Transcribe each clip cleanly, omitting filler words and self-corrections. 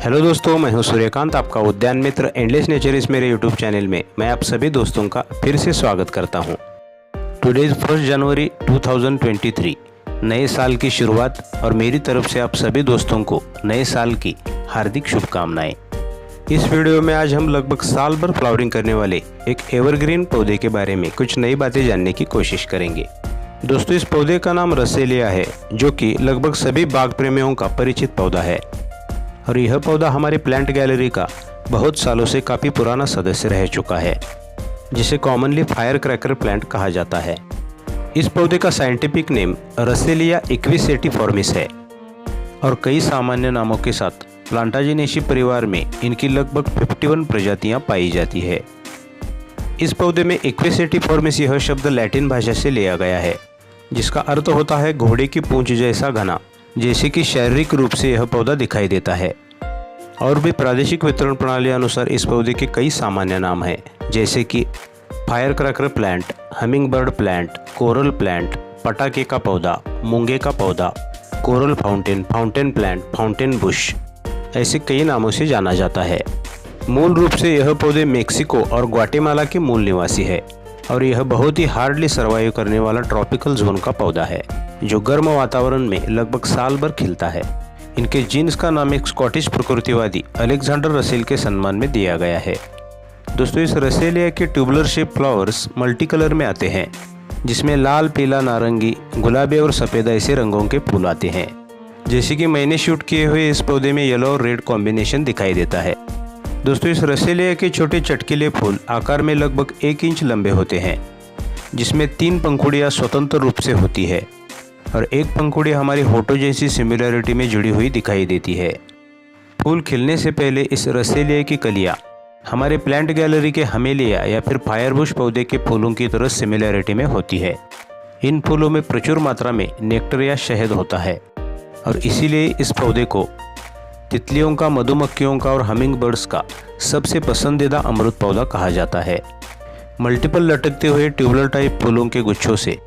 Hello दोस्तों, मैं हूं सूर्यकांत, आपका उद्यान मित्र एंडलेस नेचर इस मेरे यूट्यूब चैनल में मैं आप सभी दोस्तों का फिर से स्वागत करता हूं। टुडे इज 1 जनवरी 2023, नए साल की शुरुआत और मेरी तरफ से आप सभी दोस्तों को नए साल की हार्दिक शुभकामनाएं। इस वीडियो में आज हम लगभग साल भर फ्लावरिंग करने वाले एक एवरग्रीन पौधे के बारे में कुछ नई बातें जानने की कोशिश करेंगे। दोस्तों, इस पौधे का नाम रसेलिया है, जो कि लगभग सभी बाग प्रेमियों का परिचित पौधा है और यह पौधा हमारी प्लांट गैलरी का बहुत सालों से काफ़ी पुराना सदस्य रह चुका है, जिसे कॉमनली फायर क्रैकर प्लांट कहा जाता है। इस पौधे का साइंटिफिक नेम रसेलिया इक्विसेटिफॉर्मिस है और कई सामान्य नामों के साथ प्लांटाजिनेसी परिवार में इनकी लगभग 51 प्रजातियां पाई जाती है। इस पौधे में इक्विसेटिफॉर्मिस यह शब्द लैटिन भाषा से लिया गया है, जिसका अर्थ होता है घोड़े की पूंछ जैसा घना, जैसे कि शारीरिक रूप से यह पौधा दिखाई देता है। और भी प्रादेशिक वितरण प्रणाली अनुसार इस पौधे के कई सामान्य नाम हैं, जैसे कि fire cracker plant, humming bird plant, coral plant, पटाखे का पौधा, मूंगे का पौधा, coral fountain, fountain plant, fountain Bush, ऐसे कई नामों से जाना जाता है। मूल रूप से यह पौधे मेक्सिको और ग्वाटेमाला के मूल निवासी है और यह बहुत ही हार्डली सर्वाइव करने वाला ट्रॉपिकल जोन का पौधा है, जो गर्म वातावरण में लगभग साल भर खिलता है। इनके जीन्स का नाम एक स्कॉटिश प्रकृतिवादी अलेक्जेंडर रसेल के सम्मान में दिया गया है। दोस्तों, इस रसेलिया के tubular shape flowers multi colour में आते हैं, जिसमें लाल, पीला, नारंगी, गुलाबी और सफ़ेद ऐसे रंगों के फूल आते हैं। जैसे कि मैंने शूट किए हुए इस पौधे में येलो और रेड कॉम्बिनेशन दिखाई देता है। दोस्तों, इस रसेलिया के छोटे चटकीले फूल आकार में लगभग 1 इंच लंबे होते हैं, जिसमें 3 पंखुड़ियाँ स्वतंत्र रूप से होती है और एक पंखुड़ी हमारी होठों जैसी सिमिलरिटी में जुड़ी हुई दिखाई देती है। फूल खिलने से पहले इस रसेलिया की कलियाँ हमारे प्लांट गैलरी के हमेलिया या फिर फायरबुश पौधे के फूलों की तरह सिमिलरिटी में होती है। इन फूलों में प्रचुर मात्रा में नेक्टर या शहद होता है और इसीलिए इस पौधे को तितलियों का, मधुमक्खियों का और हमिंग बर्ड्स का सबसे पसंदीदा अमृत पौधा कहा जाता है। मल्टीपल लटकते हुए ट्यूबुलर टाइप फूलों के गुच्छों से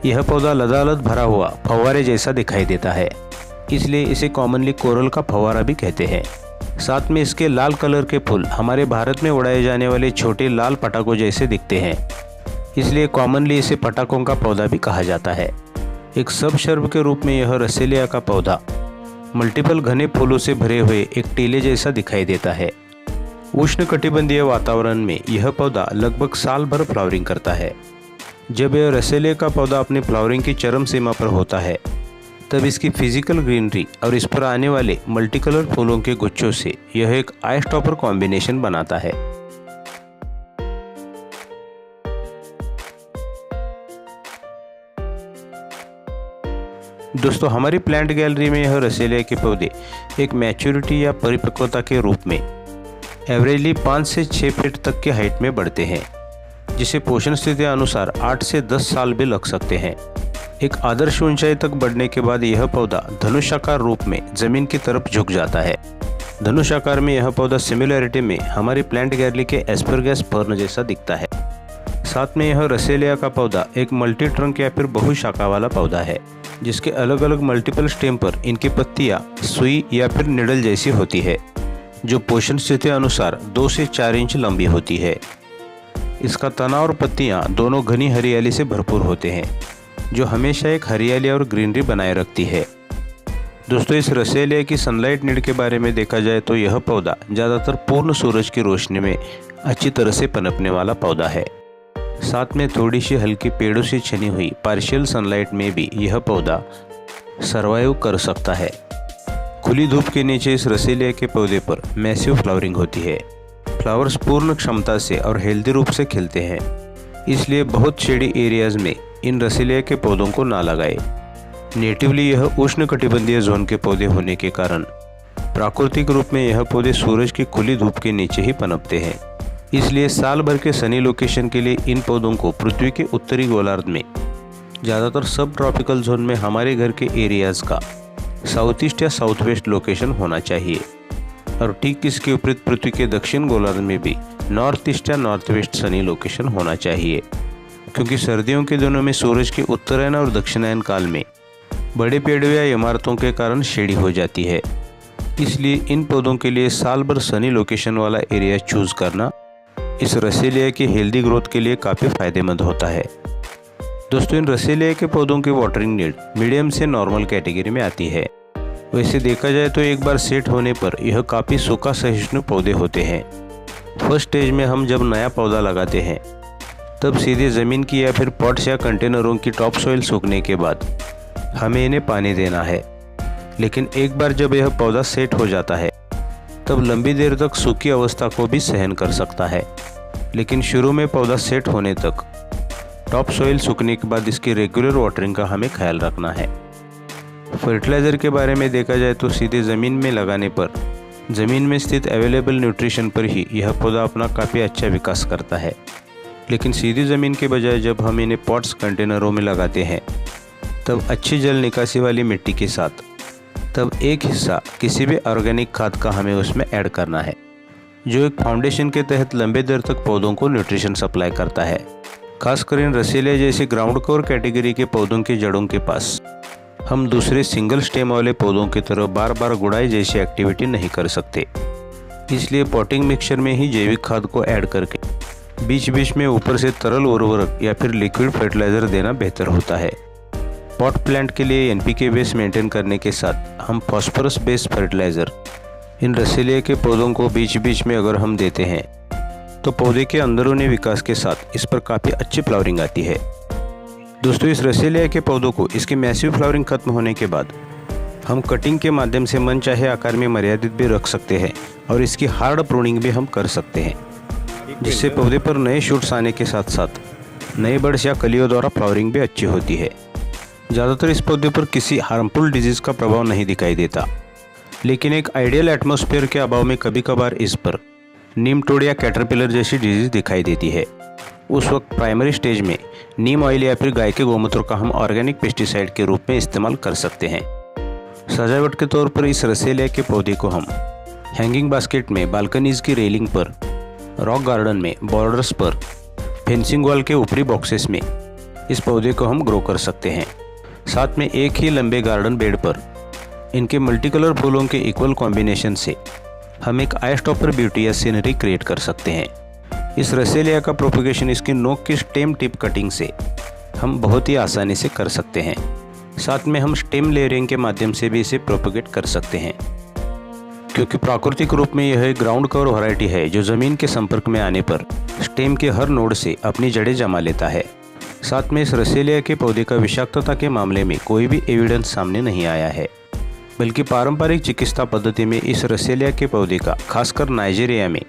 यह पौधा लदालद भरा हुआ फव्वारे जैसा दिखाई देता है, इसलिए इसे कॉमनली कोरल का फव्वारा भी कहते हैं। साथ में इसके लाल कलर के फूल हमारे भारत में उड़ाए जाने वाले छोटे लाल पटाखों जैसे दिखते हैं, इसलिए कॉमनली इसे पटाखों का पौधा भी कहा जाता है। एक सब शर्ब के रूप में यह रसेलिया का पौधा मल्टीपल घने फूलों से भरे हुए एक टीले जैसा दिखाई देता है। उष्णकटिबंधीय वातावरण में यह पौधा लगभग साल भर फ्लावरिंग करता है। जब यह रसेलिया का पौधा अपनी फ्लावरिंग की चरम सीमा पर होता है, तब इसकी फिजिकल ग्रीनरी और इस पर आने वाले मल्टी कलर फूलों के गुच्छों से यह एक आई स्टॉपर कॉम्बिनेशन बनाता है। दोस्तों, हमारी प्लांट गैलरी में यह रसेलिया के पौधे एक मैच्योरिटी या परिपक्वता के रूप में एवरेजली 5 से 6 फीट तक के हाइट में बढ़ते हैं, जिसे पोषण स्थिति अनुसार 8 से 10 साल भी लग सकते हैं। एक आदर्श ऊंचाई तक बढ़ने के बाद यह पौधा धनुषाकार रूप में जमीन की तरफ झुक जाता है। धनुषाकार में यह पौधा सिमिलरिटी में हमारी प्लांट गैलरी के एस्परगस फर्न जैसा दिखता है। साथ में यह रसेलिया का पौधा एक मल्टी ट्रंक या फिर बहुशाखा वाला पौधा है, जिसके अलग अलग मल्टीपल स्टेम पर इनकी पत्तियां सुई या फिर निडल जैसी होती है, जो पोषण स्थिति अनुसार 2 से 4 इंच लंबी होती है। इसका तना और पत्तियां दोनों घनी हरियाली से भरपूर होते हैं, जो हमेशा एक हरियाली और ग्रीनरी बनाए रखती है। दोस्तों, इस रसेलिया की सनलाइट नीड के बारे में देखा जाए तो यह पौधा ज़्यादातर पूर्ण सूरज की रोशनी में अच्छी तरह से पनपने वाला पौधा है। साथ में थोड़ी सी हल्की पेड़ों से छनी हुई पार्शियल सनलाइट में भी यह पौधा सर्वाइव कर सकता है। खुली धूप के नीचे इस रसेलिया के पौधे पर मैसिव फ्लावरिंग होती है। फ्लावर्स पूर्ण क्षमता से और हेल्दी रूप से खिलते हैं, इसलिए बहुत शेडी एरियाज में इन रसेलिया के पौधों को ना लगाएं। नेटिवली यह उष्णकटिबंधीय जोन के पौधे होने के कारण प्राकृतिक रूप में यह पौधे सूरज की खुली धूप के नीचे ही पनपते हैं, इसलिए साल भर के सनी लोकेशन के लिए इन पौधों को पृथ्वी के उत्तरी गोलार्ध में, ज़्यादातर सब ट्रॉपिकल जोन में हमारे घर के एरियाज़ का साउथ ईस्ट या साउथ वेस्ट लोकेशन होना चाहिए और ठीक इसके विपरीत पृथ्वी के दक्षिण गोलार्ध में भी नॉर्थ ईस्ट या नॉर्थ वेस्ट सनी लोकेशन होना चाहिए, क्योंकि सर्दियों के दिनों में सूरज के उत्तरायण और दक्षिणायन काल में बड़े पेड़ों या इमारतों के कारण शेडी हो जाती है इसलिए इन पौधों के लिए साल भर सनी लोकेशन वाला एरिया चूज करना इस रसेलिया की हेल्दी ग्रोथ के लिए काफ़ी फायदेमंद होता है। दोस्तों, इन रसेलिया के पौधों की वाटरिंग नीड मीडियम से नॉर्मल कैटेगरी में आती है। वैसे देखा जाए तो एक बार सेट होने पर यह काफ़ी सूखा सहिष्णु पौधे होते हैं। फर्स्ट स्टेज में हम जब नया पौधा लगाते हैं तब सीधे ज़मीन की या फिर पॉट्स या कंटेनरों की टॉप सॉइल सूखने के बाद हमें इन्हें पानी देना है। लेकिन एक बार जब यह पौधा सेट हो जाता है तब लंबी देर तक सूखी अवस्था को भी सहन कर सकता है। लेकिन शुरू में पौधा सेट होने तक टॉप सॉइल सूखने के बाद इसकी रेगुलर वाटरिंग का हमें ख्याल रखना है। फर्टिलाइज़र के बारे में देखा जाए तो सीधे ज़मीन में लगाने पर ज़मीन में स्थित अवेलेबल न्यूट्रिशन पर ही यह पौधा अपना काफ़ी अच्छा विकास करता है। लेकिन सीधी ज़मीन के बजाय जब हम इन्हें पॉट्स कंटेनरों में लगाते हैं तब अच्छी जल निकासी वाली मिट्टी के साथ तब एक हिस्सा किसी भी ऑर्गेनिक खाद का हमें उसमें ऐड करना है, जो एक फाउंडेशन के तहत लंबे देर तक पौधों को न्यूट्रिशन सप्लाई करता है। खासकर इन रसीले जैसे ग्राउंड कवर कैटेगरी के पौधों की जड़ों के पास हम दूसरे सिंगल स्टेम वाले पौधों की तरह बार बार गुड़ाई जैसी एक्टिविटी नहीं कर सकते। इसलिए पॉटिंग मिक्सचर में ही जैविक खाद को ऐड करके बीच बीच में ऊपर से तरल उर्वरक या फिर लिक्विड फर्टिलाइज़र देना बेहतर होता है। पॉट प्लांट के लिए एनपीके बेस मेंटेन करने के साथ हम फॉस्फोरस बेस्ड फर्टिलाइज़र इन रसीले के पौधों को बीच बीच में अगर हम देते हैं तो पौधे के अंदरूनी विकास के साथ इस पर काफ़ी अच्छी फ्लावरिंग आती है। दोस्तों, इस रसीलिया के पौधों को इसकी मैसिव फ्लावरिंग खत्म होने के बाद हम कटिंग के माध्यम से मनचाहे आकार में मर्यादित भी रख सकते हैं और इसकी हार्ड प्रूनिंग भी हम कर सकते हैं, जिससे पौधे पर नए शूट्स आने के साथ साथ नए बड्स या कलियों द्वारा फ्लावरिंग भी अच्छी होती है। ज़्यादातर इस पौधे पर किसी हार्मफुल डिजीज़ का प्रभाव नहीं दिखाई देता, लेकिन एक आइडियल एटमॉस्फेयर के अभाव में कभी कभार इस पर नीम टोड या कैटरपिलर जैसी डिजीज़ दिखाई देती है। उस वक्त प्राइमरी स्टेज में नीम ऑयल या फिर गाय के गोमूत्र का हम ऑर्गेनिक पेस्टिसाइड के रूप में इस्तेमाल कर सकते हैं। सजावट के तौर पर इस रसेलिया के पौधे को हम हैंगिंग बास्केट में, बालकनीज की रेलिंग पर, रॉक गार्डन में, बॉर्डर्स पर, फेंसिंग वॉल के ऊपरी बॉक्सेस में इस पौधे को हम ग्रो कर सकते हैं। साथ में एक ही लंबे गार्डन बेड पर इनके मल्टी कलर फूलों के इक्वल कॉम्बिनेशन से हम एक आई स्टॉपर ब्यूटी या सीनरी क्रिएट कर सकते हैं। इस रसेलिया का प्रोपगेशन इसकी नोक की स्टेम टिप कटिंग से हम बहुत ही आसानी से कर सकते हैं। साथ में हम स्टेम लेयरिंग के माध्यम से भी इसे प्रोपगेट कर सकते हैं, क्योंकि प्राकृतिक रूप में यह एक ग्राउंड कवर वैरायटी है जो ज़मीन के संपर्क में आने पर स्टेम के हर नोड से अपनी जड़ें जमा लेता है। साथ में इस रसेलिया के पौधे का विषाक्तता के मामले में कोई भी एविडेंस सामने नहीं आया है, बल्कि पारंपरिक चिकित्सा पद्धति में इस रसेलिया के पौधे का खासकर नाइजीरिया में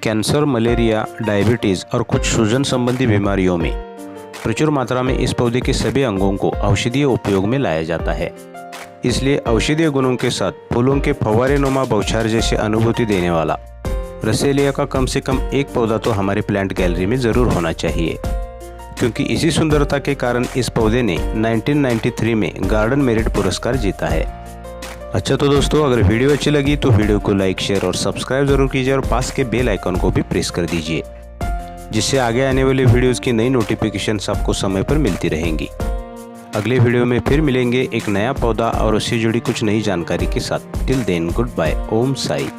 कैंसर, मलेरिया, डायबिटीज़ और कुछ सूजन संबंधी बीमारियों में प्रचुर मात्रा में इस पौधे के सभी अंगों को औषधीय उपयोग में लाया जाता है। इसलिए औषधीय गुणों के साथ फूलों के फव्वारेनुमा बौछार जैसे अनुभूति देने वाला रसेलिया का कम से कम एक पौधा तो हमारे प्लांट गैलरी में ज़रूर होना चाहिए, क्योंकि इसी सुंदरता के कारण इस पौधे ने 1993 में गार्डन मेरिट पुरस्कार जीता है। अच्छा, तो दोस्तों, अगर वीडियो अच्छी लगी तो वीडियो को लाइक, शेयर और सब्सक्राइब जरूर कीजिए और पास के बेल आइकन को भी प्रेस कर दीजिए, जिससे आगे आने वाले वीडियोस की नई नोटिफिकेशंस आपको समय पर मिलती रहेंगी। अगले वीडियो में फिर मिलेंगे एक नया पौधा और उससे जुड़ी कुछ नई जानकारी के साथ। Till then, good bye. Om Sai.